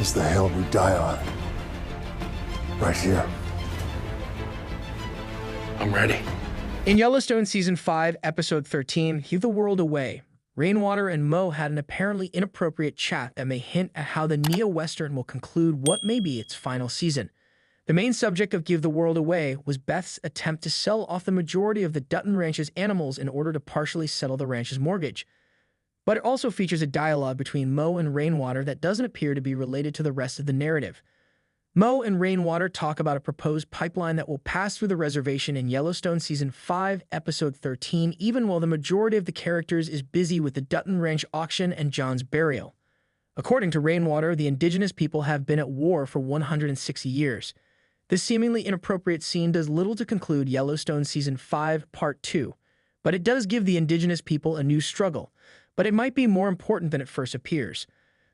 is the hill we die on. Right here. I'm ready. In Yellowstone Season 5, Episode 13, Heave the World Away, Rainwater and Mo had an apparently inappropriate chat that may hint at how the neo-Western will conclude what may be its final season. The main subject of Give the World Away was Beth's attempt to sell off the majority of the Dutton Ranch's animals in order to partially settle the ranch's mortgage. But it also features a dialogue between Mo and Rainwater that doesn't appear to be related to the rest of the narrative. Mo and Rainwater talk about a proposed pipeline that will pass through the reservation in Yellowstone Season 5, Episode 13, even while the majority of the characters is busy with the Dutton Ranch auction and John's burial. According to Rainwater, the indigenous people have been at war for 160 years. This seemingly inappropriate scene does little to conclude Yellowstone Season 5, Part 2, but it does give the indigenous people a new struggle, but it might be more important than it first appears.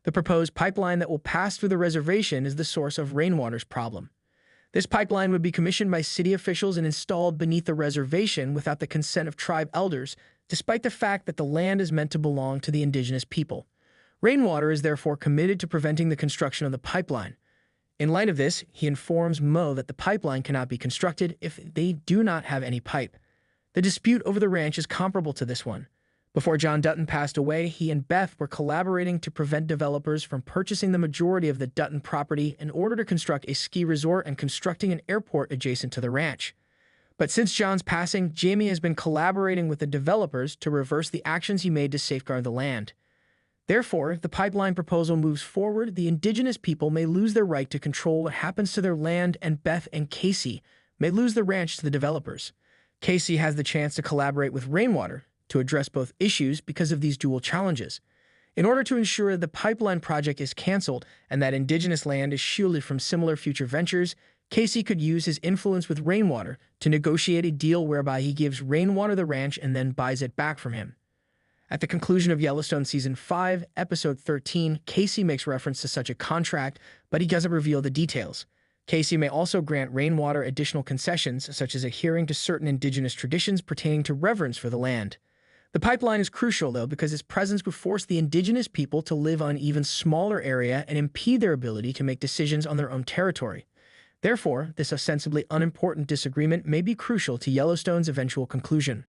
The proposed pipeline that will pass through the reservation is the source of Rainwater's problem. This pipeline would be commissioned by city officials and installed beneath the reservation without the consent of tribe elders, despite the fact that the land is meant to belong to the indigenous people. Rainwater is therefore committed to preventing the construction of the pipeline. In light of this, he informs Mo that the pipeline cannot be constructed if they do not have any pipe. The dispute over the ranch is comparable to this one. Before John Dutton passed away, he and Beth were collaborating to prevent developers from purchasing the majority of the Dutton property in order to construct a ski resort and constructing an airport adjacent to the ranch. But since John's passing, Jamie has been collaborating with the developers to reverse the actions he made to safeguard the land. Therefore, if the pipeline proposal moves forward, the indigenous people may lose their right to control what happens to their land, and Beth and Casey may lose the ranch to the developers. Casey has the chance to collaborate with Rainwater to address both issues because of these dual challenges. In order to ensure the pipeline project is canceled and that indigenous land is shielded from similar future ventures, Casey could use his influence with Rainwater to negotiate a deal whereby he gives Rainwater the ranch and then buys it back from him. At the conclusion of Yellowstone Season 5, Episode 13, Casey makes reference to such a contract, but he doesn't reveal the details. Casey may also grant Rainwater additional concessions, such as adhering to certain indigenous traditions pertaining to reverence for the land. The pipeline is crucial, though, because its presence would force the indigenous people to live on an even smaller area and impede their ability to make decisions on their own territory. Therefore, this ostensibly unimportant disagreement may be crucial to Yellowstone's eventual conclusion.